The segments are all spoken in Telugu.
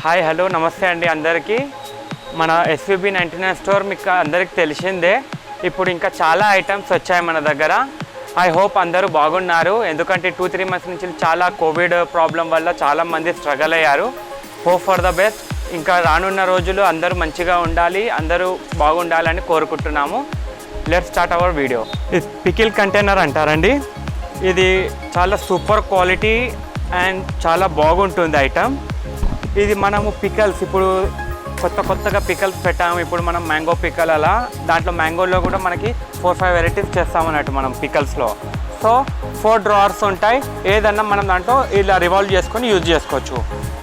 హాయ్ హలో నమస్తే అండి అందరికీ. మన ఎస్విబి 99 స్టోర్ మీకు అందరికీ తెలిసిందే. ఇప్పుడు ఇంకా చాలా ఐటమ్స్ వచ్చాయి మన దగ్గర. ఐ హోప్ అందరూ బాగున్నారు. ఎందుకంటే 2-3 మంత్స్ నుంచి చాలా కోవిడ్ ప్రాబ్లం వల్ల చాలామంది స్ట్రగల్ అయ్యారు. Hope for the best. ఇంకా రానున్న రోజులు అందరూ మంచిగా ఉండాలి, అందరూ బాగుండాలని కోరుకుంటున్నాము. Let's start our video. ఇది పికిల్ కంటైనర్ అంటారండి. ఇది చాలా సూపర్ క్వాలిటీ అండ్ చాలా బాగుంటుంది ఐటమ్. ఇది మనము పికల్స్ ఇప్పుడు కొత్తగా పికల్స్ పెట్టాము. ఇప్పుడు మనం మ్యాంగో పికల్ అలా దాంట్లో మ్యాంగోలో కూడా మనకి 4-5 వెరైటీస్ చేస్తామన్నట్టు మనం పికల్స్లో. సో 4 డ్రావర్స్ ఉంటాయి. ఏదన్నా మనం దాంట్లో ఇలా రివాల్వ్ చేసుకొని యూజ్ చేసుకోవచ్చు.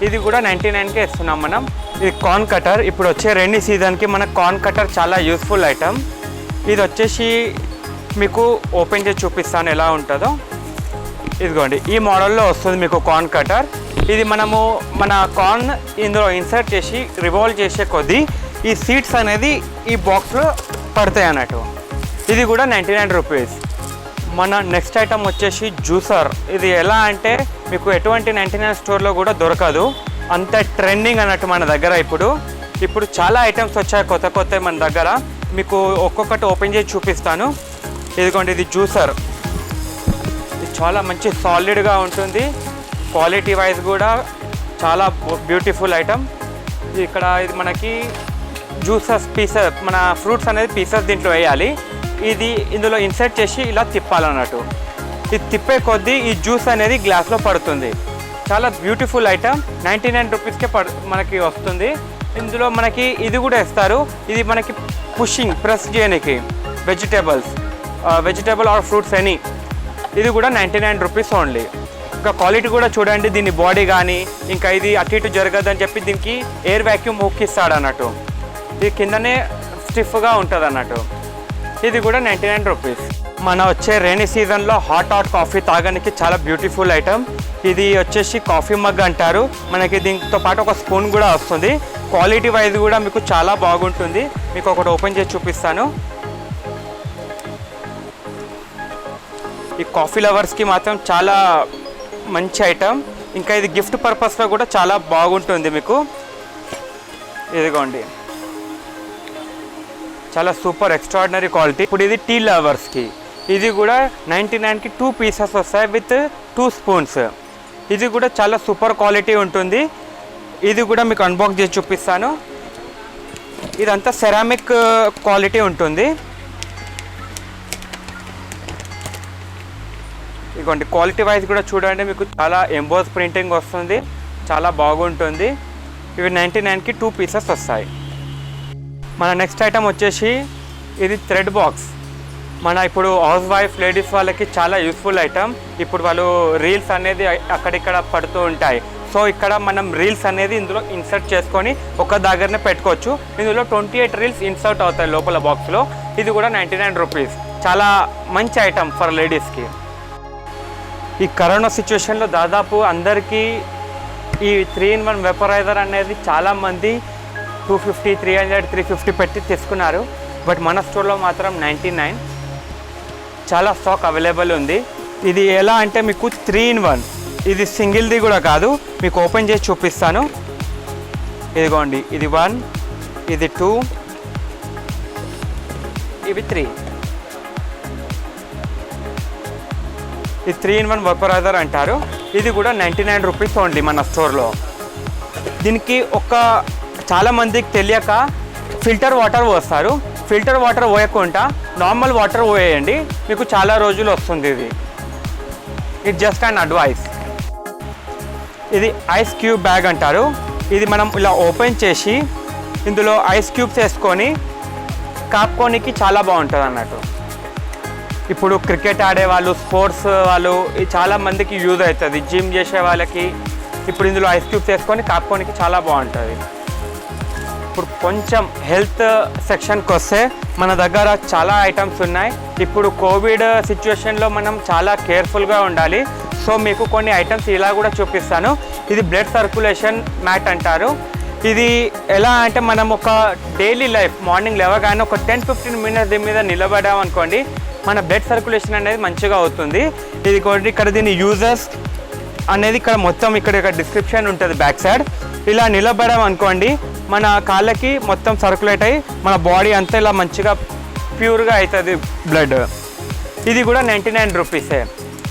ఇది కూడా 99కే ఇస్తున్నాం మనం. ఇది కార్న్ కటర్. ఇప్పుడు వచ్చే రెయినీ సీజన్కి మనకు కార్న్ కటర్ చాలా యూస్ఫుల్ ఐటమ్. ఇది వచ్చేసి మీకు ఓపెన్ చేసి చూపిస్తాను ఎలా ఉంటుందో. ఇదిగోండి, ఈ మోడల్లో వస్తుంది మీకు కార్న్ కటర్. ఇది మనము మన కార్న్ ఇందులో ఇన్సర్ట్ చేసి రివాల్వ్ చేసే కొద్దీ ఈ సీడ్స్ అనేది ఈ బాక్స్లో పడతాయి అన్నట్టు. ఇది కూడా 99 రూపీస్. మన నెక్స్ట్ ఐటమ్ వచ్చేసి జ్యూసర్. ఇది ఎలా అంటే మీకు ఎటువంటి 99 స్టోర్లో కూడా దొరకదు, అంత ట్రెండింగ్ అన్నట్టు మన దగ్గర. ఇప్పుడు చాలా ఐటమ్స్ వచ్చాయి కొత్త మన దగ్గర. మీకు ఒక్కొక్కటి ఓపెన్ చేసి చూపిస్తాను. ఇదిగోండి, ఇది జ్యూసర్. ఇది చాలా మంచి సాలిడ్గా ఉంటుంది. క్వాలిటీ వైజ్ కూడా చాలా బ్యూటిఫుల్ ఐటమ్. ఇక్కడ ఇది మనకి జ్యూసెస్ పీసెస్, మన ఫ్రూట్స్ అనేది పీసెస్ దీంట్లో వేయాలి. ఇది ఇందులో ఇన్సర్ట్ చేసి ఇలా తిప్పాలన్నట్టు. ఇది తిప్పే కొద్దీ ఈ జ్యూస్ అనేది గ్లాస్లో పడుతుంది. చాలా బ్యూటిఫుల్ ఐటమ్. 99 రూపీస్కే మనకి వస్తుంది. ఇందులో మనకి ఇది కూడా ఇస్తారు. ఇది మనకి ప్రెస్ చేయడానికి వెజిటేబుల్ ఆర్ ఫ్రూట్స్ ఎనీ. ఇది కూడా 99 రూపీస్ ఓన్లీ. ఇంకా క్వాలిటీ కూడా చూడండి, దీని బాడీ కానీ ఇంకా ఇది అటు ఇటు జరగదని చెప్పి దీనికి ఎయిర్ వ్యాక్యూమ్ ఇస్తాడు అన్నట్టు. ఇది కిందనే స్టిఫ్గా ఉంటుంది అన్నట్టు. ఇది కూడా 99 రూపీస్. మన వచ్చే రెయినీ సీజన్లో హాట్ కాఫీ తాగడానికి చాలా బ్యూటిఫుల్ ఐటమ్. ఇది వచ్చేసి కాఫీ మగ్ అంటారు. మనకి దీంతో పాటు ఒక స్పూన్ కూడా వస్తుంది. క్వాలిటీ వైజ్ కూడా మీకు చాలా బాగుంటుంది. మీకు ఒకటి ఓపెన్ చేసి చూపిస్తాను. ఈ కాఫీ లవర్స్కి మాత్రం చాలా మంచి ఐటమ్. ఇంకా ఇది గిఫ్ట్ పర్పస్లో కూడా చాలా బాగుంటుంది మీకు. ఇదిగోండి, చాలా సూపర్ ఎక్స్ట్రాడినరీ క్వాలిటీ. ఇప్పుడు ఇది టీ లవర్స్కి. ఇది కూడా 99కి 2 పీసెస్ వస్తాయి విత్ 2 స్పూన్స్. ఇది కూడా చాలా సూపర్ క్వాలిటీ ఉంటుంది. ఇది కూడా మీకు అన్బాక్స్ చేసి చూపిస్తాను. ఇదంతా సెరామిక్ క్వాలిటీ ఉంటుంది. ఇదిగోండి, క్వాలిటీ వైజ్ కూడా చూడండి, మీకు చాలా ఎంబోస్ ప్రింటింగ్ వస్తుంది, చాలా బాగుంటుంది. ఇవి 99కి 2 పీసెస్ వస్తాయి. మన నెక్స్ట్ ఐటమ్ వచ్చేసి ఇది థ్రెడ్ బాక్స్. మన ఇప్పుడు హౌస్ వైఫ్ లేడీస్ వాళ్ళకి చాలా యూస్ఫుల్ ఐటమ్. ఇప్పుడు వాళ్ళు రీల్స్ అనేది అక్కడిక్కడ పడుతూ ఉంటాయి. సో ఇక్కడ మనం రీల్స్ అనేది ఇందులో ఇన్సర్ట్ చేసుకొని ఒక దగ్గరనే పెట్టుకోవచ్చు. ఇందులో 28 రీల్స్ ఇన్సర్ట్ అవుతాయి లోపల బాక్స్లో. ఇది కూడా 99 రూపీస్. చాలా మంచి ఐటమ్ ఫర్ లేడీస్కి. ఈ కరోనా సిచ్యువేషన్లో దాదాపు అందరికీ ఈ 3-in-1 వెపరైజర్ అనేది చాలామంది 250, 300, 350 పెట్టి తీసుకున్నారు. బట్ మన స్టోర్లో మాత్రం 99. చాలా స్టాక్ అవైలబుల్ ఉంది. ఇది ఎలా అంటే మీకు 3-in-1. ఇది సింగిల్ది కూడా కాదు, మీకు ఓపెన్ చేసి చూపిస్తాను. ఇదిగోండి, ఇది 1, ఇది 2, ఇవి 3. ఇది 3-in-1 వెపరైజర్ అంటారు. ఇది కూడా 99 రూపీస్ ఓన్లీ మన స్టోర్లో. దీనికి చాలామందికి తెలియక ఫిల్టర్ వాటర్ పోస్తారు. ఫిల్టర్ వాటర్ పోయకుండా నార్మల్ వాటర్ పోయేయండి, మీకు చాలా రోజులు వస్తుంది. ఇది జస్ట్ అండ్ అడ్వైస్. ఇది ఐస్ క్యూబ్ బ్యాగ్ అంటారు. ఇది మనం ఇలా ఓపెన్ చేసి ఇందులో ఐస్ క్యూబ్స్ వేసుకొని కాపుకోనికి చాలా బాగుంటుంది అన్నట్టు. ఇప్పుడు క్రికెట్ ఆడే వాళ్ళు, స్పోర్ట్స్ వాళ్ళు చాలామందికి యూజ్ అవుతుంది. జిమ్ చేసే వాళ్ళకి ఇప్పుడు ఇందులో ఐస్ క్యూబ్స్ వేసుకొని కాపుకోనికి చాలా బాగుంటుంది. ఇప్పుడు కొంచెం హెల్త్ సెక్షన్కి వస్తే మన దగ్గర చాలా ఐటమ్స్ ఉన్నాయి. ఇప్పుడు కోవిడ్ సిచ్యువేషన్లో మనం చాలా కేర్ఫుల్గా ఉండాలి. సో మీకు కొన్ని ఐటమ్స్ ఇలా కూడా చూపిస్తాను. ఇది బ్లడ్ సర్క్యులేషన్ మ్యాట్ అంటారు. ఇది ఎలా అంటే మనం ఒక డైలీ లైఫ్ మార్నింగ్ లేవగానే ఒక 10-15 మినిట్స్ దీని మీద నిలబడామనుకోండి, మన బ్లడ్ సర్క్యులేషన్ అనేది మంచిగా అవుతుంది. ఇది ఇక్కడ దీని యూజెస్ అనేది ఇక్కడ మొత్తం ఇక్కడ డిస్క్రిప్షన్ ఉంటుంది బ్యాక్ సైడ్. ఇలా నిలబడడం అనుకోండి, మన కాళ్ళకి మొత్తం సర్క్యులేట్ అయ్యి మన బాడీ అంతా ఇలా మంచిగా ప్యూర్గా అవుతుంది బ్లడ్. ఇది కూడా 99 రూపీసే.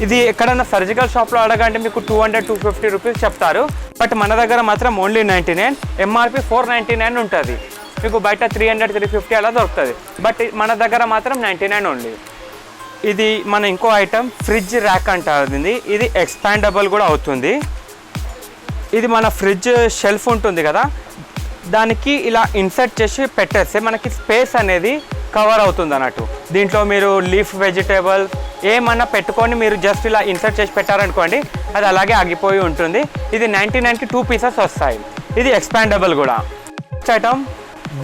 ఇది ఎక్కడన్నా సర్జికల్ షాప్లో అడగంటే మీకు 200-250 రూపీస్ చెప్తారు. బట్ మన దగ్గర మాత్రం ఓన్లీ 99. ఎంఆర్పి 499 ఉంటుంది. మీకు బయట 300-350 అలా దొరుకుతుంది. బట్ మన దగ్గర మాత్రం 99 ఓన్లీ. ఇది మన ఇంకో ఐటమ్ ఫ్రిడ్జ్ ర్యాక్ అంటారు. ఇది ఎక్స్పాండబుల్ కూడా అవుతుంది. ఇది మన ఫ్రిడ్జ్ షెల్ఫ్ ఉంటుంది కదా, దానికి ఇలా ఇన్సర్ట్ చేసి పెట్టేస్తే మనకి స్పేస్ అనేది కవర్ అవుతుంది అన్నట్టు. దీంట్లో మీరు లీఫ్ వెజిటేబుల్ ఏమన్నా పెట్టుకొని మీరు జస్ట్ ఇలా ఇన్సర్ట్ చేసి పెట్టారనుకోండి, అది అలాగే ఆగిపోయి ఉంటుంది. ఇది 99కి 2 పీసెస్ వస్తాయి. ఇది ఎక్స్పాండబుల్ కూడా. Next item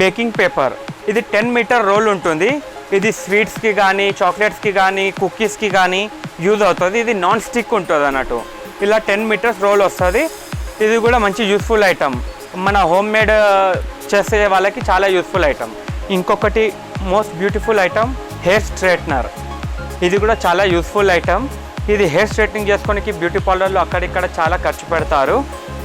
baking paper. ఇది 10 మీటర్ రోల్ ఉంటుంది. ఇది స్వీట్స్కి కానీ చాక్లెట్స్కి కానీ కుకీస్కి కానీ యూజ్ అవుతుంది. ఇది నాన్ స్టిక్ ఉంటుంది అన్నట్టు. ఇలా 10 మీటర్స్ రోల్ వస్తుంది. ఇది కూడా మంచి యూస్ఫుల్ ఐటమ్. మన హోమ్ మేడ్ చేసే వాళ్ళకి చాలా యూస్ఫుల్ ఐటమ్. ఇంకొకటి most beautiful item hair straightener. ఇది కూడా చాలా యూస్ఫుల్ ఐటమ్. ఇది హెయిర్ స్ట్రైట్నింగ్ చేసుకోనికి బ్యూటీ పార్లర్లో అక్కడిక్కడ చాలా ఖర్చు పెడతారు.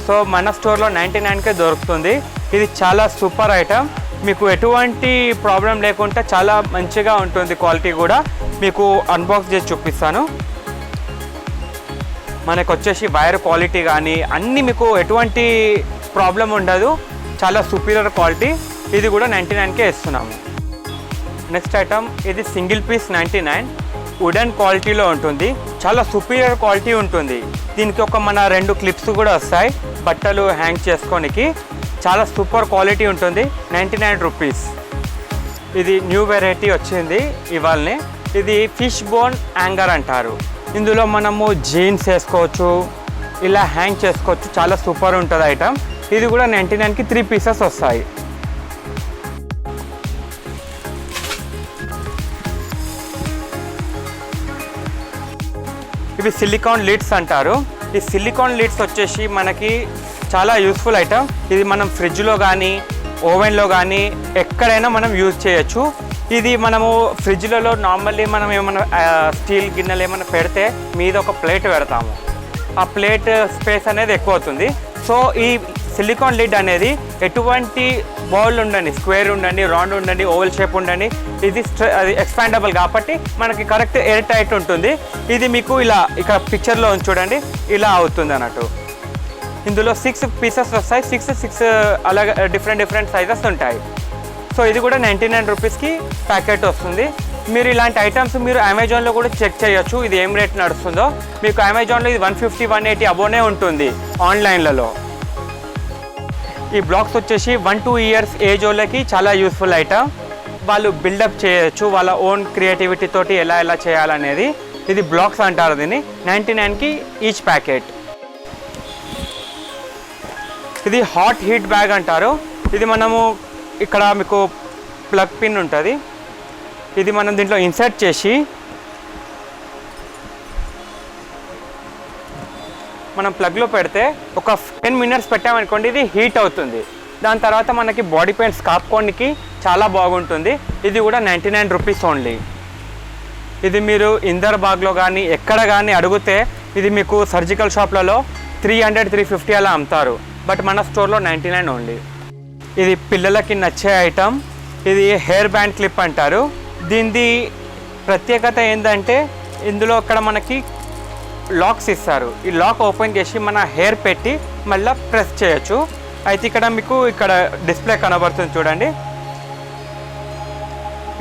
సో మన స్టోర్లో 99కే దొరుకుతుంది. ఇది చాలా సూపర్ ఐటమ్. మీకు ఎటువంటి ప్రాబ్లం లేకుండా చాలా మంచిగా ఉంటుంది. క్వాలిటీ కూడా మీకు అన్బాక్స్ చేసి చూపిస్తాను. మనకు వచ్చేసి వైర్ క్వాలిటీ కానీ అన్నీ మీకు ఎటువంటి ప్రాబ్లం ఉండదు. చాలా సుపీరియర్ క్వాలిటీ. ఇది కూడా 99కే ఇస్తున్నాము. నెక్స్ట్ ఐటమ్ ఇది సింగిల్ పీస్ 99. వుడెన్ క్వాలిటీలో ఉంటుంది. చాలా సుపీరియర్ క్వాలిటీ ఉంటుంది. దీనికి ఒక మన 2 క్లిప్స్ కూడా వస్తాయి బట్టలు హ్యాంగ్ చేసుకోనికి. చాలా సూపర్ క్వాలిటీ ఉంటుంది. 99 రూపీస్. ఇది న్యూ వెరైటీ వచ్చింది ఇవాళనే. ఇది ఫిష్ బోన్ యాంగర్ అంటారు. ఇందులో మనము జీన్స్ వేసుకోవచ్చు, ఇలా హ్యాంగ్ చేసుకోవచ్చు. చాలా సూపర్ ఉంటుంది ఐటమ్. ఇది కూడా 99కి 3 పీసెస్ వస్తాయి. ఇవి సిలికాన్ లిడ్స్ అంటారు. ఈ సిలికాన్ లిడ్స్ వచ్చేసి మనకి చాలా యూస్ఫుల్ ఐటమ్. ఇది మనం ఫ్రిడ్జ్లో కానీ ఓవెన్లో కానీ ఎక్కడైనా మనం యూజ్ చేయొచ్చు. ఇది మనము ఫ్రిడ్జ్లలో నార్మల్లీ మనం ఏమైనా స్టీల్ గిన్నెలు ఏమైనా పెడితే మీద ఒక ప్లేట్ పెడతాము. ఆ ప్లేట్ స్పేస్ అనేది ఎక్కువ అవుతుంది. సో ఈ సిలికాన్ లిడ్ అనేది ఎటువంటి బౌల్ ఉండండి, స్క్వేర్ ఉండండి, రౌండ్ ఉండండి, ఓవెల్ షేప్ ఉండండి, ఇది ఎక్స్పాండబుల్ కాబట్టి మనకి కరెక్ట్ ఎయిర్ టైట్ ఉంటుంది. ఇది మీకు ఇలా ఇక్కడ పిక్చర్లో చూడండి ఇలా అవుతుంది అన్నట్టు. ఇందులో 6 పీసెస్ వస్తాయి. 6 అలాగే డిఫరెంట్ సైజెస్ ఉంటాయి. సో ఇది కూడా 99 రూపీస్కి ప్యాకెట్ వస్తుంది. మీరు ఇలాంటి ఐటమ్స్ మీరు అమెజాన్లో కూడా చెక్ చేయొచ్చు. ఇది ఏం రేట్ నడుస్తుందో. మీకు అమెజాన్లో ఇది 150-180 అబోనే ఉంటుంది ఆన్లైన్లలో. ఈ బ్లాక్స్ వచ్చేసి 1-2 ఇయర్స్ ఏజ్ వాళ్ళకి చాలా యూస్ఫుల్ ఐటమ్. వాళ్ళు బిల్డప్ చేయొచ్చు వాళ్ళ ఓన్ క్రియేటివిటీ తోటి ఎలా చేయాలనేది. ఇది బ్లాక్స్ అంటారు దీన్ని. 99కి ఈచ్ ప్యాకెట్. ఇది హాట్ హీట్ బ్యాగ్ అంటారు. ఇది మనము ఇక్కడ మీకు ప్లగ్ పిన్ ఉంటుంది. ఇది మనం దీంట్లో ఇన్సర్ట్ చేసి మనం ప్లగ్లో పెడితే ఒక 10 మినిట్స్ పెట్టామనుకోండి, ఇది హీట్ అవుతుంది. దాని తర్వాత మనకి బాడీ పెయింట్స్ కాపుకోనికి చాలా బాగుంటుంది. ఇది కూడా 99 రూపీస్ ఓన్లీ. ఇది మీరు ఇందర్ బాగ్లో కానీ ఎక్కడ కానీ అడిగితే ఇది మీకు సర్జికల్ షాప్లలో 300-350 అలా అమ్ముతారు. బట్ మన స్టోర్లో 99 ఓన్లీ. ఇది పిల్లలకి నచ్చే ఐటమ్. ఇది హెయిర్ బ్యాండ్ క్లిప్ అంటారు. దీనిది ప్రత్యేకత ఏంటంటే ఇందులో ఇక్కడ మనకి లాక్స్ ఇస్తారు. ఈ లాక్ ఓపెన్ చేసి మన హెయిర్ పెట్టి మళ్ళీ ప్రెస్ చేయొచ్చు. అయితే ఇక్కడ మీకు ఇక్కడ డిస్ప్లే కనబడుతుంది చూడండి.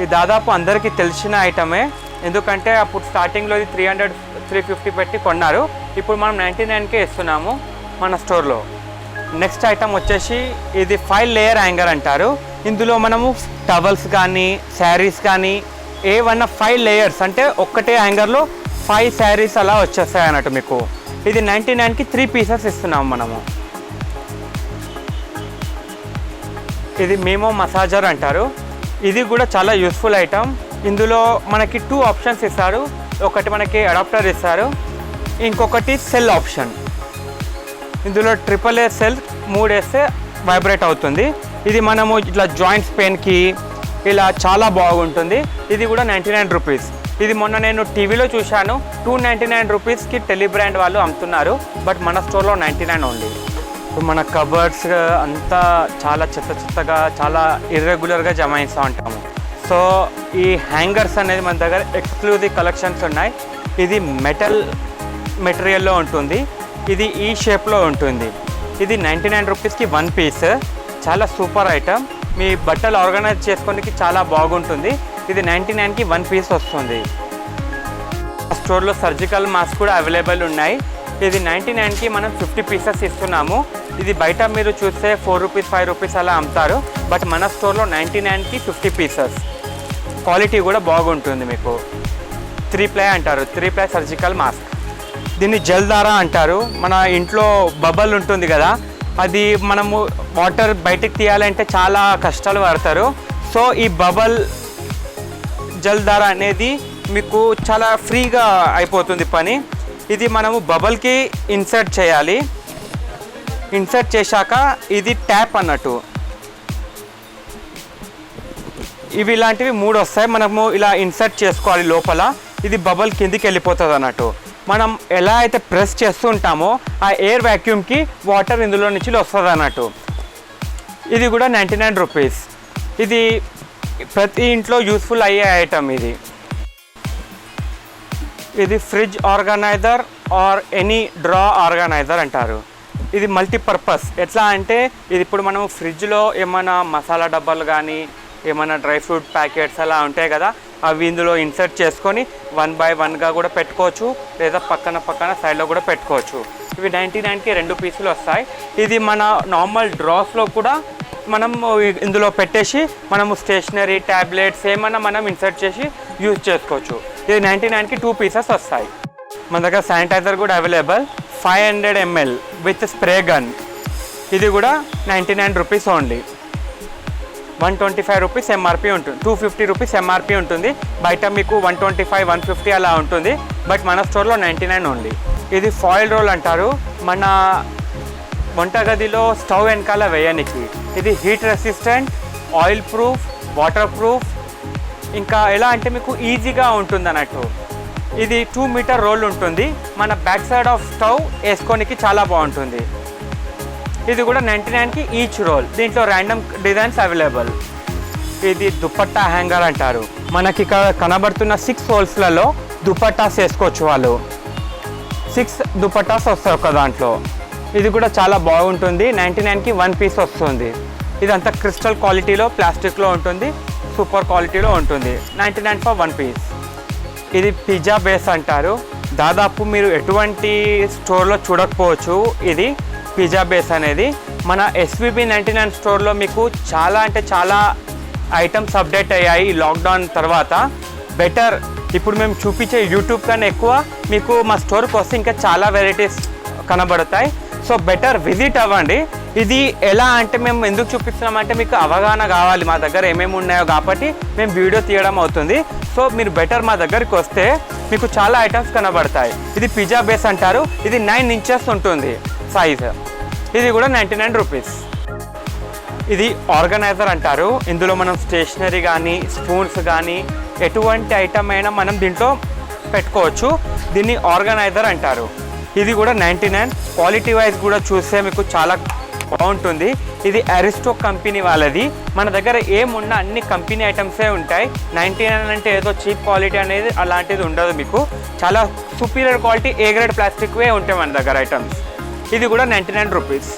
ఇది దాదాపు అందరికీ తెలిసిన ఐటమే. ఎందుకంటే అప్పుడు స్టార్టింగ్లో ఇది 300-350 పెట్టి కొన్నారు. ఇప్పుడు మనం 99కే ఇస్తున్నాము మన స్టోర్లో. నెక్స్ట్ ఐటమ్ వచ్చేసి ఇది 5 లేయర్ హ్యాంగర్ అంటారు. ఇందులో మనము టవల్స్ కానీ శారీస్ కానీ ఏవన్నా 5 లేయర్స్ అంటే ఒక్కటే హ్యాంగర్లో 5 శారీస్ అలా వచ్చేస్తాయి అన్నట్టు మీకు. ఇది 99కి 3 పీసెస్ ఇస్తున్నాము మనము. ఇది మీమో మసాజర్ అంటారు. ఇది కూడా చాలా యూస్ఫుల్ ఐటమ్. ఇందులో మనకి 2 ఆప్షన్స్ ఇస్తారు. ఒకటి మనకి అడాప్టర్ ఇస్తారు, ఇంకొకటి సెల్ ఆప్షన్. ఇందులో AAA సెల్ 3 వేస్తే వైబ్రేట్ అవుతుంది. ఇది మనము ఇట్లా జాయింట్స్ పెయిన్కి ఇలా చాలా బాగుంటుంది. ఇది కూడా 99 రూపీస్. ఇది మొన్న నేను టీవీలో చూశాను, 299 రూపీస్కి టెలిబ్రాండ్ వాళ్ళు అమ్ముతున్నారు. బట్ మన స్టోర్లో 99 ఓన్లీ. మన కబర్డ్స్ అంతా చాలా చెత్తగా చాలా ఇర్రెగ్యులర్గా జమాయిస్తూ ఉంటాము. సో ఈ హ్యాంగర్స్ అనేది మన దగ్గర ఎక్స్క్లూజివ్ కలెక్షన్స్ ఉన్నాయి. ఇది మెటల్ మెటీరియల్లో ఉంటుంది. ఇది ఈ షేప్లో ఉంటుంది. ఇది 99 రూపీస్కి 1 పీస్. చాలా సూపర్ ఐటమ్. మీ బట్టలు ఆర్గనైజ్ చేసుకోవడానికి చాలా బాగుంటుంది. ఇది 99కి 1 పీస్ వస్తుంది. స్టోర్లో సర్జికల్ మాస్క్ కూడా అవైలబుల్ ఉన్నాయి. ఇది 99కి మనం 50 పీసెస్ ఇస్తున్నాము. ఇది బయట మీరు చూస్తే 4 రూపీస్ 5 రూపీస్ అలా అమ్ముతారు. బట్ మన స్టోర్లో 99కి 50 పీసెస్. క్వాలిటీ కూడా బాగుంటుంది. మీకు 3 ప్లై అంటారు. 3 ప్లై సర్జికల్ మాస్క్. దీన్ని జల్దారా అంటారు. మన ఇంట్లో బబల్ ఉంటుంది కదా, అది మనము వాటర్ బయటకు తీయాలంటే చాలా కష్టాలు పడతారు. సో ఈ బబల్ జల్దారా అనేది మీకు చాలా ఫ్రీగా అయిపోతుంది పని. ఇది మనము బబల్కి ఇన్సర్ట్ చేయాలి. ఇన్సర్ట్ చేశాక ఇది ట్యాప్ అన్నట్టు. ఇవి ఇలాంటివి 3 వస్తాయి. మనము ఇలా ఇన్సర్ట్ చేసుకోవాలి లోపల. ఇది బబల్ కిందికి వెళ్ళిపోతుంది అన్నట్టు. మనం ఎలా అయితే ప్రెస్ చేస్తూ ఉంటామో ఆ ఎయిర్ వ్యాక్యూమ్కి వాటర్ ఇందులో నుంచి వస్తుంది అన్నట్టు. ఇది కూడా 99 రూపీస్. ఇది ప్రతి ఇంట్లో యూస్ఫుల్ అయ్యే ఐటమ్. ఇది fridge organiser or any drawer organiser అంటారు. ఇది మల్టీపర్పస్. ఎట్లా అంటే ఇది ఇప్పుడు మనం ఫ్రిడ్జ్లో ఏమైనా మసాలా డబ్బాలు కానీ ఏమైనా డ్రై ఫ్రూట్ ప్యాకెట్స్ అలా ఉంటాయి కదా, అవి ఇందులో ఇన్సర్ట్ చేసుకొని 1 by 1గా కూడా పెట్టుకోవచ్చు, లేదా పక్కన సైడ్లో కూడా పెట్టుకోవచ్చు. ఇవి 99కి 2 పీసులు వస్తాయి. ఇది మన నార్మల్ డ్రాస్లో కూడా మనం ఇందులో పెట్టేసి మనము స్టేషనరీ ట్యాబ్లెట్స్ ఏమన్నా మనం ఇన్సర్ట్ చేసి యూజ్ చేసుకోవచ్చు. ఇది 99కి 2 పీసెస్ వస్తాయి. మన దగ్గర శానిటైజర్ కూడా available 500 ml with spray gun. ఇది కూడా 99 రూపీస్ ఓన్లీ. 125 రూపీస్ ఎంఆర్పి ఉంటుంది. 250 రూపీస్ ఎంఆర్పి ఉంటుంది. బయట మీకు 125 150 అలా ఉంటుంది. బట్ మన స్టోర్లో 99 ఓన్లీ. ఇది ఫాయిల్ రోల్ అంటారు. మన వంటగదిలో స్టవ్ వెనకాల వేయడానికి. ఇది heat resistant, oil proof, water proof, ఇంకా ఎలా అంటే మీకు ఈజీగా ఉంటుంది అన్నట్టు. ఇది 2 మీటర్ రోల్ ఉంటుంది. మన బ్యాక్ సైడ్ ఆఫ్ స్టవ్ వేసుకోనికి చాలా బాగుంటుంది. ఇది కూడా 99కి ఈచ్ రోల్. దీంట్లో ర్యాండమ్ డిజైన్స్ అవైలబుల్. ఇది దుపట్టా హ్యాంగర్ అంటారు. మనకి ఇక్కడ కనబడుతున్న 6 హోల్స్లలో దుపట్టాస్ వేసుకోవచ్చు. వాళ్ళు 6 దుపట్టాస్ వస్తాయి ఒక దాంట్లో. ఇది కూడా చాలా బాగుంటుంది. 99కి 1 పీస్ వస్తుంది. ఇదంతా క్రిస్టల్ క్వాలిటీలో ప్లాస్టిక్లో ఉంటుంది. సూపర్ క్వాలిటీలో ఉంటుంది. 99 ఫర్ 1 పీస్. ఇది పిజ్జా బేస్ అంటారు. దాదాపు మీరు ఎటువంటి స్టోర్లో చూడకపోవచ్చు. ఇది పిజ్జా బేస్ అనేది మన ఎస్విబి 99 స్టోర్లో మీకు చాలా అంటే చాలా ఐటమ్స్ అప్డేట్ అయ్యాయి ఈ లాక్డౌన్ తర్వాత. బెటర్ ఇప్పుడు మేము చూపించే యూట్యూబ్ కన్నా ఎక్కువ మీకు మా స్టోర్కి వస్తే ఇంకా చాలా వెరైటీస్ కనబడతాయి. సో బెటర్ విజిట్ అవ్వండి. ఇది ఎలా అంటే మేము ఎందుకు చూపిస్తున్నామంటే మీకు అవగాహన కావాలి మా దగ్గర ఏమేమి ఉన్నాయో, కాబట్టి మేము వీడియో తీయడం అవుతుంది. సో మీరు బెటర్ మా దగ్గరికి వస్తే మీకు చాలా ఐటమ్స్ కనబడతాయి. ఇది పిజ్జా బేస్ అంటారు. ఇది 9 ఇంచెస్ ఉంటుంది సైజ్. ఇది కూడా 99 రూపీస్. ఇది ఆర్గనైజర్ అంటారు. ఇందులో మనం స్టేషనరీ కానీ స్పూన్స్ కానీ ఎటువంటి ఐటమ్ అయినా మనం దీంట్లో పెట్టుకోవచ్చు. దీన్ని ఆర్గనైజర్ అంటారు. ఇది కూడా 99. క్వాలిటీ వైజ్ కూడా చూస్తే మీకు చాలా బాగుంటుంది. ఇది అరిస్టో కంపెనీ వాళ్ళది. మన దగ్గర ఏమున్నా అన్ని కంపెనీ ఐటమ్సే ఉంటాయి. 99 అంటే ఏదో చీప్ క్వాలిటీ అనేది అలాంటిది ఉండదు. మీకు చాలా సుపీరియర్ క్వాలిటీ ఏ గ్రేడ్ ప్లాస్టిక్వే ఉంటాయి మన దగ్గర ఐటమ్స్. ఇది కూడా 99 రూపీస్.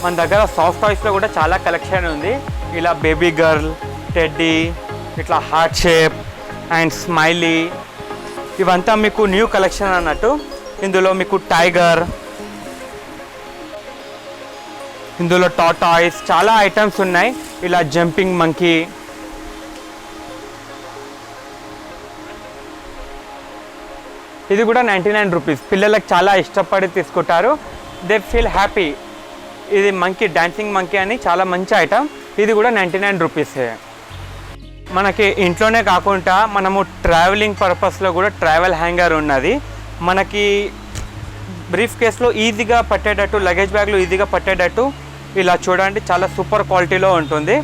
మన దగ్గర సాఫ్ట్ టాయ్స్లో కూడా చాలా కలెక్షన్ ఉంది. ఇలా బేబీ గర్ల్, టెడ్డీ, ఇట్లా హార్ట్ షేప్ అండ్ స్మైలీ, ఇవంతా మీకు న్యూ కలెక్షన్ అన్నట్టు. ఇందులో మీకు టైగర్, ఇందులో టాటాయిస్, చాలా ఐటమ్స్ ఉన్నాయి. ఇలా జంపింగ్ మంకీ, ఇది కూడా 99 రూపీస్. పిల్లలకు చాలా ఇష్టపడి తీసుకుంటారు. They feel happy. ఇది మంకీ, డాన్సింగ్ మంకీ అని చాలా మంచి ఐటమ్. ఇది కూడా 99 రూపీసే. మనకి ఇంట్లోనే కాకుండా మనము ట్రావెలింగ్ పర్పస్లో కూడా ట్రావెల్ హ్యాంగర్ ఉన్నది. మనకి బ్రీఫ్ కేస్లో ఈజీగా పట్టేటట్టు, లగేజ్ బ్యాగ్లో ఈజీగా పట్టేటట్టు ఇలా చూడండి, చాలా సూపర్ క్వాలిటీలో ఉంటుంది.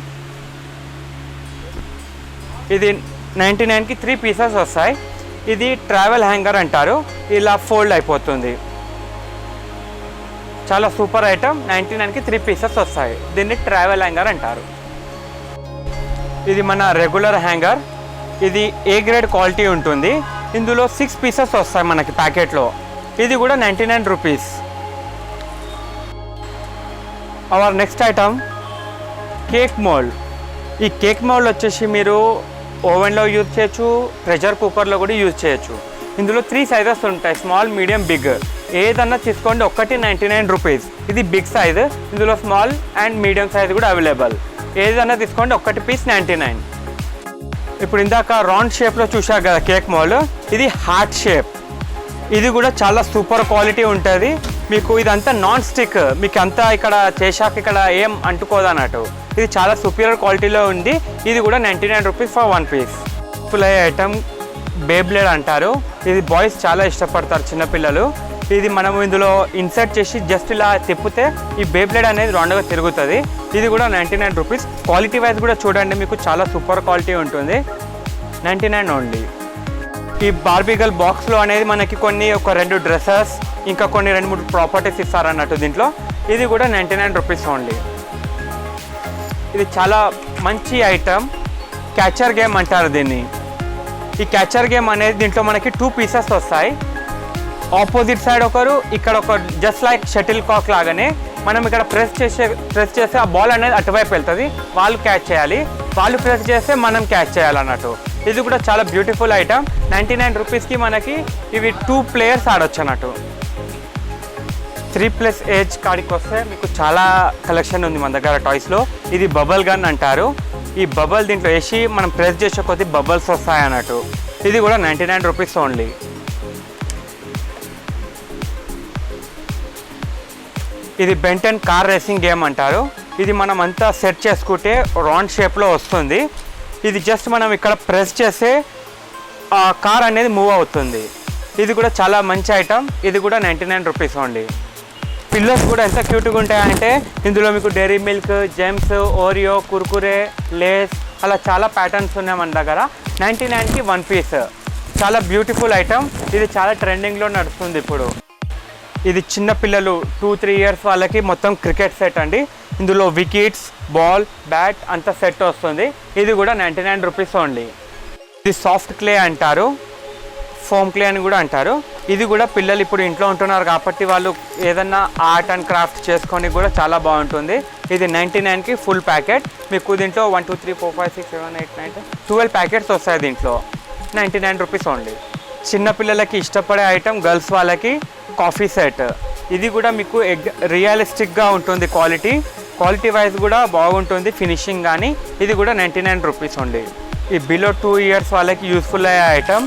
ఇది 99కి 3 పీసెస్ వస్తాయి. ఇది ట్రావెల్ హ్యాంగర్ అంటారు. ఇలా ఫోల్డ్ అయిపోతుంది. చాలా సూపర్ ఐటమ్. 99కి 3 పీసెస్ వస్తాయి. దీన్ని ట్రావెల్ హ్యాంగర్ అంటారు. ఇది మన రెగ్యులర్ హ్యాంగర్. ఇది ఏ గ్రేడ్ క్వాలిటీ ఉంటుంది. ఇందులో 6 పీసెస్ వస్తాయి మనకి ప్యాకెట్లో. ఇది కూడా 99 rupees. Our next item cake mould. ఈ కేక్ మోల్డ్ వచ్చేసి మీరు ఓవెన్లో యూజ్ చేయొచ్చు, ప్రెషర్ కుక్కర్లో కూడా యూజ్ చేయొచ్చు. ఇందులో 3 సైజెస్ ఉంటాయి, స్మాల్, మీడియం, బిగ్. ఏదన్నా తీసుకోండి, ఒక్కటి 99 రూపీస్. ఇది బిగ్ సైజ్. ఇందులో స్మాల్ అండ్ మీడియం సైజ్ కూడా అవైలబుల్. ఏదన్నా తీసుకోండి, ఒక్కటి పీస్ 99. ఇప్పుడు ఇందాక రౌండ్ షేప్లో చూశారు కదా కేక్ మోల్డ్, ఇది హార్ట్ షేప్. ఇది కూడా చాలా సూపర్ క్వాలిటీ ఉంటుంది. మీకు ఇదంతా నాన్ స్టిక్, మీకు అంతా ఇక్కడ చేశాక ఇక్కడ ఏం అంటుకోదు అన్నట్టు. ఇది చాలా సూపర్ క్వాలిటీలో ఉంది. ఇది కూడా 99 రూపీస్ ఫర్ 1 పీస్. ఫుల్ అయ్యే ఐటమ్ బేబ్లేడ్ అంటారు. ఇది బాయ్స్ చాలా ఇష్టపడతారు, చిన్నపిల్లలు. ఇది మనము ఇందులో ఇన్సర్ట్ చేసి జస్ట్ ఇలా తిప్పితే ఈ బేబ్లేడ్ అనేది రౌండ్గా తిరుగుతుంది. ఇది కూడా 99 రూపీస్. క్వాలిటీ వైజ్ కూడా చూడండి, మీకు చాలా సూపర్ క్వాలిటీ ఉంటుంది. 99 ఓన్లీ. ఈ బార్బీ గర్ల్ బాక్స్లో అనేది మనకి ఒక 2 డ్రెస్సెస్, ఇంకా కొన్ని 2-3 ప్రాపర్టీస్ ఇస్తారన్నట్టు దీంట్లో. ఇది కూడా 99 రూపీస్ ఓన్లీ. ఇది చాలా మంచి ఐటమ్. క్యాచర్ గేమ్ అంటారు దీన్ని. ఈ క్యాచర్ గేమ్ అనేది దీంట్లో మనకి 2 పీసెస్ వస్తాయి. ఆపోజిట్ సైడ్ ఒకరు, ఇక్కడ ఒక జస్ట్ లైక్ షటిల్ కాక్ లాగానే మనం ఇక్కడ ప్రెస్ చేస్తే ఆ బాల్ అనేది అటువైపు వెళ్తుంది. వాళ్ళు క్యాచ్ చేయాలి, వాళ్ళు ప్రెస్ చేస్తే మనం క్యాచ్ చేయాలన్నట్టు. ఇది కూడా చాలా బ్యూటిఫుల్ ఐటమ్. 99 రూపీస్కి మనకి ఇవి 2 ప్లేయర్స్ ఆడొచ్చు అన్నట్టు. 3+ ఏజ్ కాడికి వస్తే మీకు చాలా కలెక్షన్ ఉంది మన దగ్గర టాయ్స్లో. ఇది బబుల్ గన్ అంటారు. ఈ బబుల్ దీంట్లో వేసి మనం ప్రెస్ చేసే కొద్ది బబుల్స్ వస్తాయి అన్నట్టు. ఇది కూడా 99 రూపీస్ ఓన్లీ. ఇది బెంటన్ కార్ రేసింగ్ గేమ్ అంటారు. ఇది మనం అంతా సెట్ చేసుకుంటే రౌండ్ షేప్లో వస్తుంది. ఇది జస్ట్ మనం ఇక్కడ ప్రెస్ చేస్తే ఆ కార్ అనేది మూవ్ అవుతుంది. ఇది కూడా చాలా మంచి ఐటమ్. ఇది కూడా 99 రూపీస్ ఓన్లీ. పిల్లర్స్ కూడా ఎంత క్యూట్గా ఉంటాయంటే ఇందులో మీకు Dairy Milk, Gems, Oreo, Kurkure, Lays అలా చాలా ప్యాటర్న్స్ ఉన్నాయి మన దగ్గర. 99కి 1 పీస్. చాలా బ్యూటిఫుల్ ఐటమ్. ఇది చాలా ట్రెండింగ్లో నడుస్తుంది ఇప్పుడు. ఇది చిన్న పిల్లలు 2-3 ఇయర్స్ వాళ్ళకి మొత్తం క్రికెట్ సెట్ అండి. ఇందులో వికెట్స్, బాల్, బ్యాట్ అంత సెట్ వస్తుంది. ఇది కూడా 99 రూపీస్ ఓన్లీ. ఇది సాఫ్ట్ క్లే అంటారు, ఫోమ్ క్లే అని కూడా అంటారు. ఇది కూడా పిల్లలు ఇప్పుడు ఇంట్లో ఉంటున్నారు కాబట్టి వాళ్ళు ఏదన్నా ఆర్ట్ అండ్ క్రాఫ్ట్ చేసుకొని కూడా చాలా బాగుంటుంది. ఇది 99కి ఫుల్ ప్యాకెట్. మీకు దీంట్లో 1 2 3 4 5 6 7 8 9 12 ప్యాకెట్స్ వస్తాయి దీంట్లో. 99 రూపీస్ ఓన్లీ. చిన్నపిల్లలకి ఇష్టపడే ఐటమ్ గర్ల్స్ వాళ్ళకి కాఫీ సెట్. ఇది కూడా మీకు రియలిస్టిక్గా ఉంటుంది. క్వాలిటీ వైజ్ కూడా బాగుంటుంది, ఫినిషింగ్ కానీ. ఇది కూడా 99 రూపీస్ ఓన్లీ. ఈ బిలో 2 ఇయర్స్ వాళ్ళకి యూస్ఫుల్ అయ్యే ఐటమ్.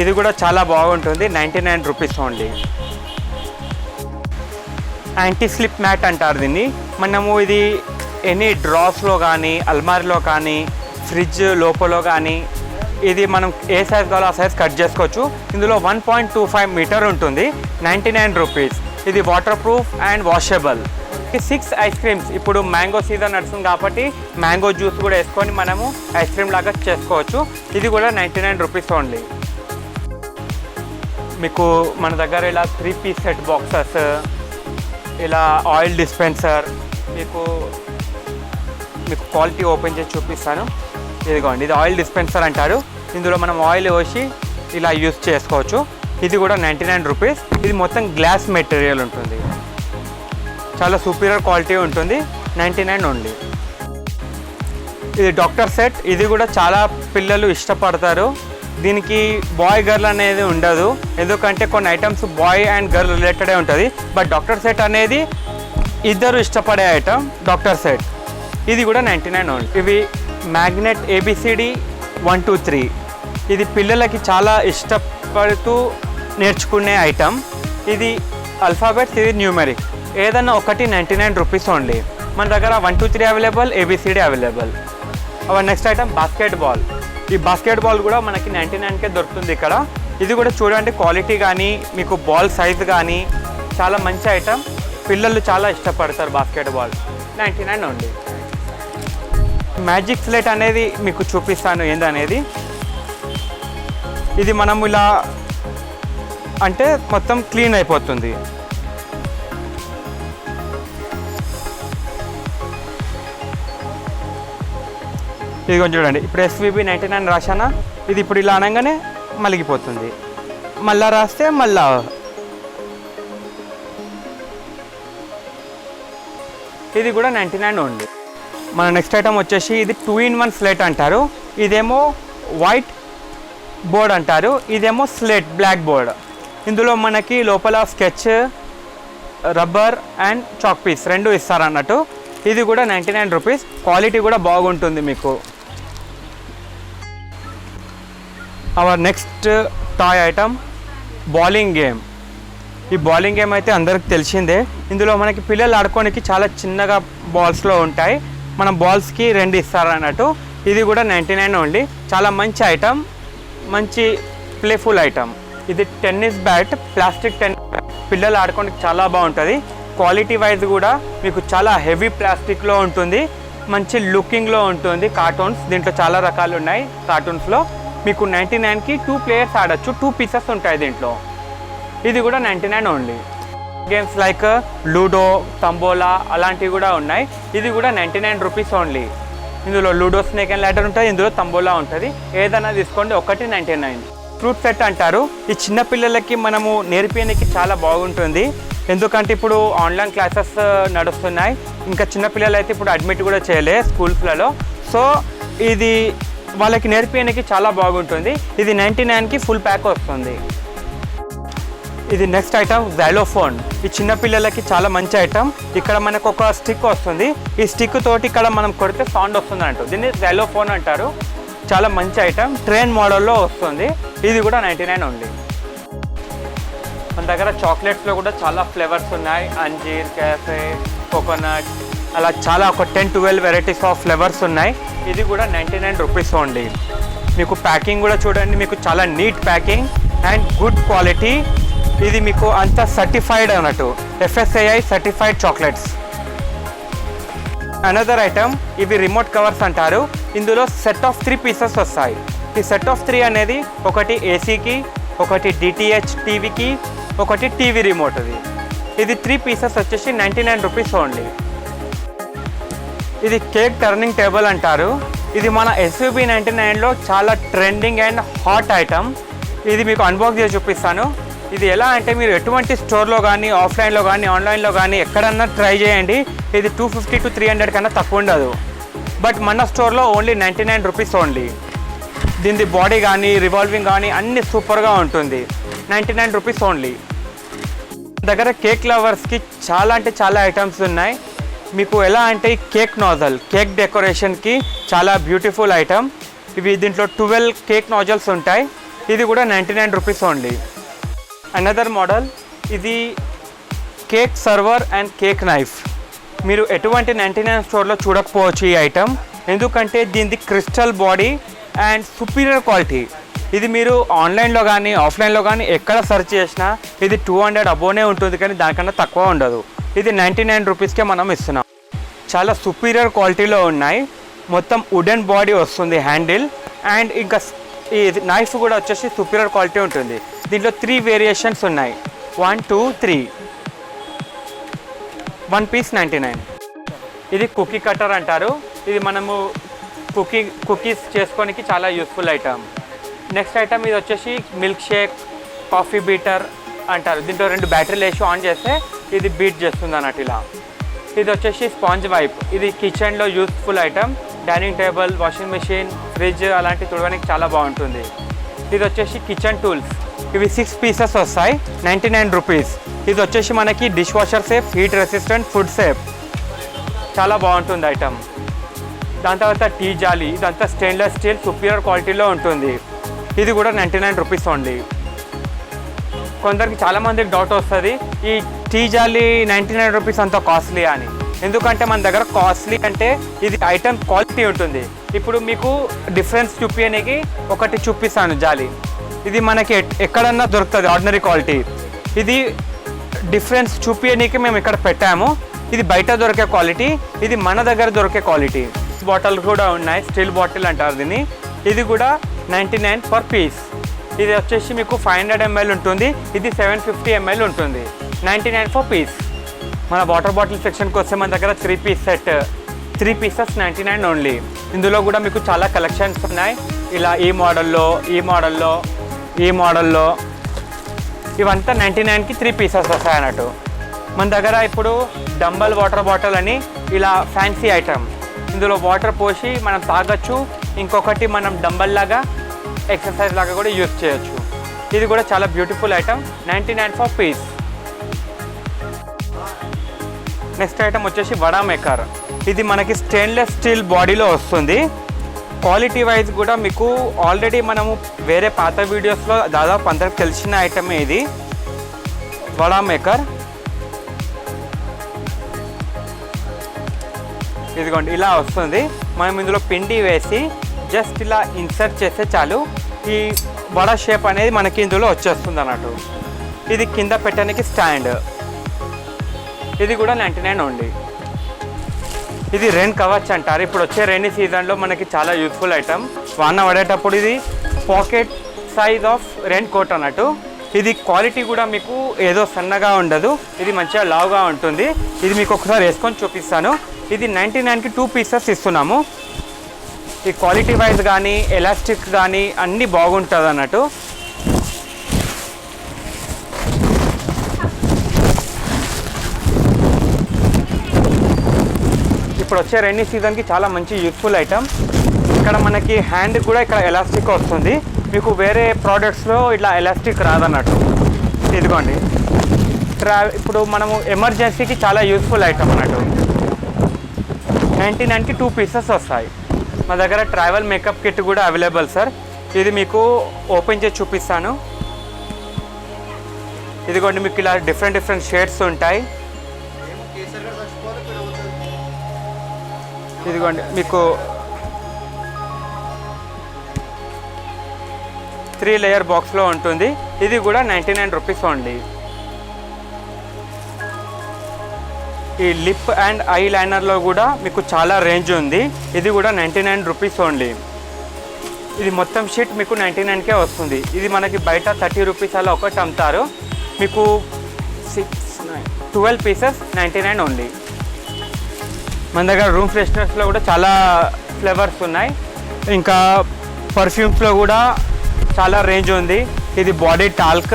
ఇది కూడా చాలా బాగుంటుంది. 99 rupees only. Anti slip mat అంటారు దీన్ని. మనము ఇది ఎనీ డ్రాస్లో కానీ, అల్మారీలో కానీ, ఫ్రిడ్జ్ లోపల కానీ ఇది మనం ఏ సైజ్ కావాలో ఆ సైజ్ కట్ చేసుకోవచ్చు. ఇందులో 1.25 మీటర్ ఉంటుంది. 99 రూపీస్. ఇది water proof and washable. 6 ice creams. ఇప్పుడు మ్యాంగో సీజన్ నడుస్తుంది కాబట్టి మ్యాంగో జ్యూస్ కూడా వేసుకొని మనము ఐస్ క్రీమ్ లాగా చేసుకోవచ్చు. ఇది కూడా 99 రూపీస్ ఓన్లీ. మీకు మన దగ్గర ఇలా 3 పీస్ సెట్ బాక్సెస్, ఇలా ఆయిల్ డిస్పెన్సర్, మీకు క్వాలిటీ ఓపెన్ చేసి చూపిస్తాను. ఇదిగోండి, ఇది ఆయిల్ డిస్పెన్సర్ అంటారు. ఇందులో మనం ఆయిల్ పోసి ఇలా యూస్ చేసుకోవచ్చు. ఇది కూడా 99 రూపీస్. ఇది మొత్తం గ్లాస్ మెటీరియల్ ఉంటుంది, చాలా సూపీరియర్ క్వాలిటీ ఉంటుంది. 99 ఓన్లీ. ఇది డాక్టర్ సెట్. ఇది కూడా చాలా పిల్లలు ఇష్టపడతారు. దీనికి బాయ్ గర్ల్ అనేది ఉండదు, ఎందుకంటే కొన్ని ఐటమ్స్ బాయ్ అండ్ గర్ల్ రిలేటెడే ఉంటుంది. బట్ డాక్టర్ సెట్ అనేది ఇద్దరు ఇష్టపడే ఐటమ్ డాక్టర్ సెట్. ఇది కూడా 99 ఓన్లీ. ఇవి మ్యాగ్నెట్ ABCD 1 2 3. ఇది పిల్లలకి చాలా ఇష్టపడుతూ నేర్చుకునే ఐటమ్. ఇది అల్ఫాబెట్స్, ఇది న్యూమెరిక్. ఏదన్నా ఒకటి 99 రూపీస్ ఓన్లీ. మన దగ్గర 1 2 3 available, ABCD available. Our next item basket ball. ఈ బాస్కెట్ బాల్ కూడా మనకి 99కే దొరుకుతుంది ఇక్కడ. ఇది కూడా చూడండి, క్వాలిటీ కానీ మీకు బాల్ సైజ్ కానీ చాలా మంచి ఐటమ్. పిల్లలు చాలా ఇష్టపడతారు basket ball. 99 only. Magic slate అనేది మీకు చూపిస్తాను ఏందనేది. ఇది మనం ఇలా అంటే మొత్తం క్లీన్ అయిపోతుంది. ఇది కొంచెం చూడండి, ఇప్పుడు SVB 99 రాశానా, ఇది ఇప్పుడు ఇలా అనగానే మలిగిపోతుంది, మళ్ళా రాస్తే మళ్ళా. ఇది కూడా 99 ఉంది. మన నెక్స్ట్ ఐటమ్ వచ్చేసి ఇది 2-in-1 స్లేట్ అంటారు. ఇదేమో వైట్ బోర్డ్ అంటారు, ఇదేమో స్లేట్ బ్లాక్ బోర్డ్. ఇందులో మనకి లోపల sketch, rubber and chalk piece రెండు ఇస్తారన్నట్టు. ఇది కూడా 99 రూపీస్. క్వాలిటీ కూడా బాగుంటుంది మీకు. Our next toy item bowling game. ఈ బౌలింగ్ గేమ్ అయితే అందరికి తెలిసిందే. ఇందులో మనకి పిల్లలు ఆడుకోనికి చాలా చిన్నగా బాల్స్లో ఉంటాయి. మనం బాల్స్కి 2 ఇస్తారన్నట్టు. ఇది కూడా 99 ఓన్లీ. చాలా మంచి ఐటమ్, మంచి ప్లేఫుల్ ఐటమ్. ఇది tennis bat, plastic tennis bat, పిల్లలు ఆడుకోనికి చాలా బాగుంటుంది. క్వాలిటీ వైజ్ కూడా మీకు చాలా హెవీ ప్లాస్టిక్లో ఉంటుంది, మంచి లుకింగ్లో ఉంటుంది. కార్టూన్స్ దీంట్లో చాలా రకాలు ఉన్నాయి. కార్టూన్స్లో మీకు 99కి 2 ప్లేయర్స్ ఆడచ్చు, 2 పీసెస్ ఉంటాయి దీంట్లో. ఇది కూడా 99 only. Games like ludo, tambola అలాంటివి కూడా ఉన్నాయి. ఇది కూడా 99 రూపీస్ ఓన్లీ. ఇందులో లూడో, స్నేక్ అండ్ ల్యాడర్ ఉంటుంది, ఇందులో తంబోలా ఉంటుంది. ఏదైనా తీసుకోండి, ఒకటి 99. ఫ్రూట్ సెట్ అంటారు. ఈ చిన్న పిల్లలకి మనము నేర్పించడానికి చాలా బాగుంటుంది. ఎందుకంటే ఇప్పుడు ఆన్లైన్ క్లాసెస్ నడుస్తున్నాయి. ఇంకా చిన్నపిల్లలు అయితే ఇప్పుడు అడ్మిట్ కూడా చేయలే స్కూల్స్లలో. సో ఇది వాళ్ళకి నేర్పించడానికి చాలా బాగుంటుంది. ఇది 99కి ఫుల్ ప్యాక్ వస్తుంది. ఇది నెక్స్ట్ ఐటమ్ జైలోఫోన్. ఈ చిన్నపిల్లలకి చాలా మంచి ఐటమ్. ఇక్కడ మనకు ఒక స్టిక్ వస్తుంది. ఈ స్టిక్ తోటి ఇక్కడ మనం కొడితే సౌండ్ వస్తుంది అంటూ. దీన్ని జైలోఫోన్ అంటారు. చాలా మంచి ఐటమ్. ట్రైన్ మోడల్లో వస్తుంది. ఇది కూడా 99 ఉంది. మన దగ్గర చాక్లెట్స్లో కూడా చాలా ఫ్లేవర్స్ ఉన్నాయి. అంజీర్, క్యాఫే, కోకోనట్, అలా చాలా ఒక 10-12 వెరైటీస్ ఆఫ్ ఫ్లేవర్స్ ఉన్నాయి. ఇది కూడా 99 రూపీస్ ఓన్లీ. మీకు ప్యాకింగ్ కూడా చూడండి, మీకు చాలా neat packing and good quality. ఇది మీకు అంతా సర్టిఫైడ్ అన్నట్టు, FSAI certified chocolates. Another item ఇవి రిమోట్ కవర్స్ అంటారు. ఇందులో సెట్ ఆఫ్ 3 పీసెస్ వస్తాయి. ఈ సెట్ ఆఫ్ 3 అనేది ఒకటి ఏసీకి, ఒకటి DTH టీవీకి, ఒకటి టీవీ రిమోట్. ఇది 3 పీసెస్ వచ్చేసి 99 రూపీస్ ఓన్లీ. ఇది కేక్ టర్నింగ్ టేబుల్ అంటారు. ఇది మన SVB 99లో చాలా ట్రెండింగ్ అండ్ హాట్ ఐటమ్. ఇది మీకు అన్బాక్స్ చేసి చూపిస్తాను. ఇది ఎలా అంటే మీరు ఎటువంటి స్టోర్లో కానీ, ఆఫ్లైన్లో కానీ, ఆన్లైన్లో కానీ ఎక్కడన్నా ట్రై చేయండి. ఇది 250 to 300 కన్నా తక్కువ ఉండదు. బట్ మన స్టోర్లో ఓన్లీ 99 రూపీస్ ఓన్లీ. దీని బాడీ కానీ, రివాల్వింగ్ కానీ అన్నీ సూపర్గా ఉంటుంది. 99 రూపీస్ ఓన్లీ. దగ్గర కేక్ లవర్స్కి చాలా అంటే చాలా ఐటమ్స్ ఉన్నాయి. మీకు ఎలా అంటే కేక్ నాజల్, కేక్ డెకరేషన్కి చాలా బ్యూటిఫుల్ ఐటమ్. ఇవి దీంట్లో 12 కేక్ నాజల్స్ ఉంటాయి. ఇది కూడా 99 రూపీస్ ఓన్లీ. అనదర్ మోడల్ ఇది cake server and cake knife. మీరు ఎటువంటి 99 స్టోర్లో చూడకపోవచ్చు ఈ ఐటమ్. ఎందుకంటే దీనిది crystal body and superior quality. ఇది మీరు ఆన్లైన్లో కానీ, ఆఫ్లైన్లో కానీ ఎక్కడ సెర్చ్ చేసినా ఇది 200 అబోనే ఉంటుంది, కానీ దానికన్నా తక్కువ ఉండదు. ఇది 99 రూపీస్కే మనం ఇస్తున్నాం. చాలా సుపీరియర్ క్వాలిటీలో ఉన్నాయి. మొత్తం వుడెన్ బాడీ వస్తుంది హ్యాండిల్. అండ్ ఇంకా ఈ నైఫ్ కూడా వచ్చేసి సుపీరియర్ క్వాలిటీ ఉంటుంది. దీంట్లో 3 వేరియేషన్స్ ఉన్నాయి. 1, 2, 3. 1 పీస్ 99. ఇది కుకీ కటర్ అంటారు. ఇది మనము కుకీస్ చేసుకోనికి చాలా యూస్ఫుల్ ఐటమ్. నెక్స్ట్ ఐటమ్ ఇది వచ్చేసి మిల్క్ షేక్, కాఫీ బీటర్ అంటారు. దీంట్లో 2 బ్యాటరీలు వేసి ఆన్ చేస్తే ఇది బీట్ చేస్తుంది అన్నట్టు ఇలా. ఇది వచ్చేసి స్పాంజ్ వైప్. ఇది కిచెన్లో useful item. Dining table, washing machine, fridge అలాంటివి తుడవడానికి చాలా బాగుంటుంది. ఇది వచ్చేసి కిచెన్ టూల్స్. ఇవి 6 పీసెస్ వస్తాయి, 99 రూపీస్. ఇది వచ్చేసి మనకి dish washer safe, heat resistant, food safe. చాలా బాగుంటుంది ఐటమ్. దాని తర్వాత టీ జాలి. ఇదంతా స్టెయిన్లెస్ స్టీల్ సుపీరియర్ క్వాలిటీలో ఉంటుంది. ఇది కూడా 99 రూపీస్ ఓన్లీ. కొందరికి చాలామందికి డౌట్ వస్తుంది, ఈ టీ జాలి 99 రూపీస్ అంత కాస్ట్లీ అని. ఎందుకంటే మన దగ్గర కాస్ట్లీ అంటే ఇది ఐటమ్ క్వాలిటీ ఉంటుంది. ఇప్పుడు మీకు డిఫరెన్స్ చూపించడానికి ఒకటి చూపిస్తాను జాలి. ఇది మనకి ఎక్కడన్నా దొరుకుతుంది ఆర్డినరీ క్వాలిటీ. ఇది డిఫరెన్స్ చూపించడానికి మేము ఇక్కడ పెట్టాము. ఇది బయట దొరికే క్వాలిటీ, ఇది మన దగ్గర దొరికే క్వాలిటీ. బాటిల్ కూడా ఉన్నాయి, స్టీల్ బాటిల్ అంటారు దీన్ని. ఇది కూడా 99 పర్ పీస్. ఇది వచ్చేసి మీకు 500 ml ఉంటుంది. ఇది 750 ml ఉంటుంది. 99 ఫర్ పీస్. మన వాటర్ బాటిల్ సెక్షన్కి వస్తే మన దగ్గర 3 పీస్ సెట్ 3 pieces 99 ఓన్లీ. ఇందులో కూడా మీకు చాలా కలెక్షన్స్ ఉన్నాయి. ఇలా ఈ మోడల్లో ఇవంతా 99కి 3 pieces వస్తాయి అన్నట్టు. మన దగ్గర ఇప్పుడు డంబల్ వాటర్ బాటిల్ అని ఇలా ఫ్యాన్సీ ఐటమ్, ఇందులో వాటర్ పోసి మనం తాగొచ్చు. ఇంకొకటి మనం డంబల్ లాగా ఎక్సర్సైజ్ లాగా కూడా యూజ్ చేయొచ్చు. ఇది కూడా చాలా beautiful item, 99 for piece. Next item వచ్చేసి వడా మేకర్. ఇది మనకి స్టెయిన్లెస్ స్టీల్ బాడీలో వస్తుంది. క్వాలిటీ వైజ్ కూడా మీకు ఆల్రెడీ మనము వేరే పాత వీడియోస్లో దాదాపు అందరికి తెలిసిన ఐటమే ఇది వడా మేకర్. ఇదిగోండి ఇలా వస్తుంది. మనం ఇందులో పిండి వేసి జస్ట్ ఇలా ఇన్సర్ట్ చేస్తే చాలు, ఈ వడ షేప్ అనేది మనకి ఇందులో వచ్చేస్తుంది అన్నట్టు. ఇది కింద పెట్టడానికి స్టాండ్. ఇది కూడా 99 ఓన్లీ. ఇది రెయిన్ కవచ్ అంటారు. ఇప్పుడు వచ్చే రైనీ సీజన్లో మనకి చాలా యూస్ఫుల్ ఐటమ్. వాన పడేటప్పుడు ఇది pocket size of raincoat అన్నట్టు. ఇది క్వాలిటీ కూడా మీకు ఏదో సన్నగా ఉండదు, ఇది మంచిగా లావుగా ఉంటుంది. ఇది మీకు ఒకసారి వేసుకొని చూపిస్తాను. ఇది 99కి 2 pieces ఇస్తున్నాము. ఈ క్వాలిటీ వైజ్ కానీ ఎలాస్టిక్ కానీ అన్నీ బాగుంటుంది అన్నట్టు. ఇప్పుడు వచ్చే రైనీ సీజన్కి చాలా మంచి యూస్ఫుల్ ఐటమ్. ఇక్కడ మనకి హ్యాండ్ కూడా ఇక్కడ ఎలాస్టిక్ వస్తుంది. మీకు వేరే ప్రోడక్ట్స్లో ఇట్లా ఎలాస్టిక్ రాదన్నట్టు. ఇదిగోండి, ఇప్పుడు మనము ఎమర్జెన్సీకి చాలా యూస్ఫుల్ ఐటమ్ అన్నట్టు. 99కి 2 pieces వస్తాయి. మా దగ్గర ట్రావెల్ మేకప్ కిట్ కూడా అవైలబుల్ సార్. ఇది మీకు ఓపెన్ చేసి చూపిస్తాను. ఇదిగోండి, మీకు ఇలా డిఫరెంట్ షేడ్స్ ఉంటాయి. ఇదిగోండి, మీకు 3 layer బాక్స్లో ఉంటుంది. ఇది కూడా 99 రూపీస్ ఓన్లీ. ఈ లిప్ అండ్ ఐ లైనర్లో కూడా మీకు చాలా రేంజ్ ఉంది. ఇది కూడా 99 రూపీస్ ఓన్లీ. ఇది మొత్తం షీట్ మీకు 99కే వస్తుంది. ఇది మనకి బయట 30 రూపీస్ అలా ఒకటి అమ్ముతారు. మీకు 12 pieces 99 ఓన్లీ. మన దగ్గర రూమ్ ఫ్రెషనర్స్లో కూడా చాలా ఫ్లేవర్స్ ఉన్నాయి. ఇంకా పర్ఫ్యూమ్స్లో కూడా చాలా రేంజ్ ఉంది. ఇది బాడీ టాల్క్,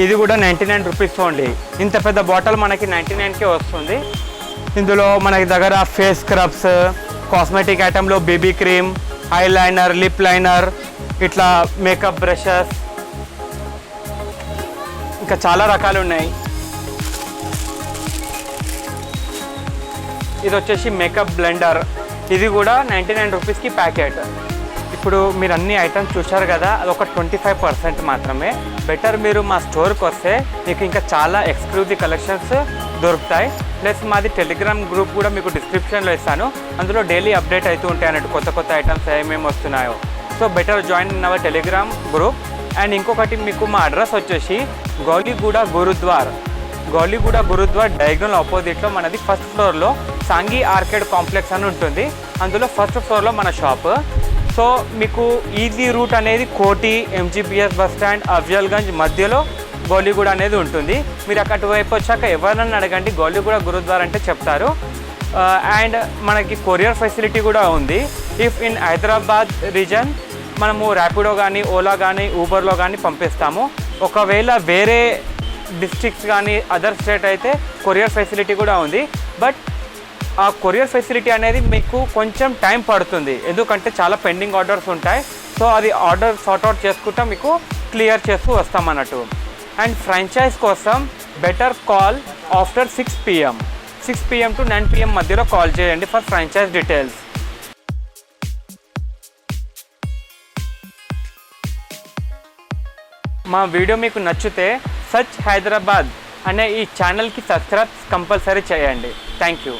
ఇది కూడా 99 రూపీస్ ఓన్లీ. ఇంత పెద్ద బాటిల్ మనకి 99కే వస్తుంది. ఇందులో మనకి దగ్గర ఫేస్ స్క్రబ్స్, కాస్మెటిక్ ఐటెంలో baby cream, eyeliner, lip liner, ఇట్లా మేకప్ బ్రషెస్, ఇంకా చాలా రకాలు ఉన్నాయి. ఇది వచ్చేసి మేకప్ బ్లెండర్. ఇది కూడా 99 రూపీస్కి ప్యాకెట్. ఇప్పుడు మీరు అన్ని ఐటమ్స్ చూశారు కదా, అది ఒక 25% మాత్రమే. బెటర్ మీరు మా స్టోర్కి వస్తే మీకు ఇంకా చాలా ఎక్స్క్లూజివ్ కలెక్షన్స్ దొరుకుతాయి. ప్లస్ మాది టెలిగ్రామ్ గ్రూప్ కూడా మీకు డిస్క్రిప్షన్లో ఇస్తాను. అందులో డైలీ అప్డేట్ అవుతూ ఉంటాయి అన్నట్టు, కొత్త ఐటమ్స్ ఏమేమి వస్తున్నాయో. So better join in our Telegram group. And ఇంకొకటి మీకు మా అడ్రస్ వచ్చేసి గౌలిగూడ గురుద్వార్ డయాగ్నల్ ఆపోజిట్లో మనది ఫస్ట్ ఫ్లోర్లో సాంఘీ ఆర్కేడ్ కాంప్లెక్స్ అని ఉంటుంది. అందులో ఫస్ట్ ఫ్లోర్లో మన షాప్. సో మీకు ఈజీ రూట్ అనేది కోటి, ఎంజీబీఎస్ బస్ స్టాండ్, అఫ్జల్గంజ్ మధ్యలో గౌలిగూడ అనేది ఉంటుంది. మీరు అక్కడి వైపు వచ్చాక ఎవరైనా అడగండి గౌలిగూడ గురుద్వార్ అంటే చెప్తారు. అండ్ మనకి కొరియర్ ఫెసిలిటీ కూడా ఉంది. ఇఫ్ ఇన్ హైదరాబాద్ రీజన్ మనము ర్యాపిడో కానీ, ఓలా కానీ, ఊబర్లో కానీ పంపిస్తాము. ఒకవేళ వేరే డిస్ట్రిక్ట్స్ కానీ అదర్ స్టేట్ అయితే కొరియర్ ఫెసిలిటీ కూడా ఉంది. బట్ ఆ కొరియర్ ఫెసిలిటీ అనేది మీకు కొంచెం టైం పడుతుంది, ఎందుకంటే చాలా పెండింగ్ ఆర్డర్స్ ఉంటాయి. సో అది ఆర్డర్ సార్ట్అవుట్ చేసుకుంటా మీకు క్లియర్ చేస్తూ వస్తామన్నట్టు. అండ్ ఫ్రాంచైజ్ కోసం better call after 6 PM to 9 PM మధ్యలో కాల్ చేయండి ఫర్ ఫ్రాంచైజ్ డీటెయిల్స్. మా వీడియో మీకు నచ్చితే సచ్ హైదరాబాద్ అనే ఈ ఛానల్కి సబ్స్క్రైబ్ కంపల్సరీ చేయండి. Thank you.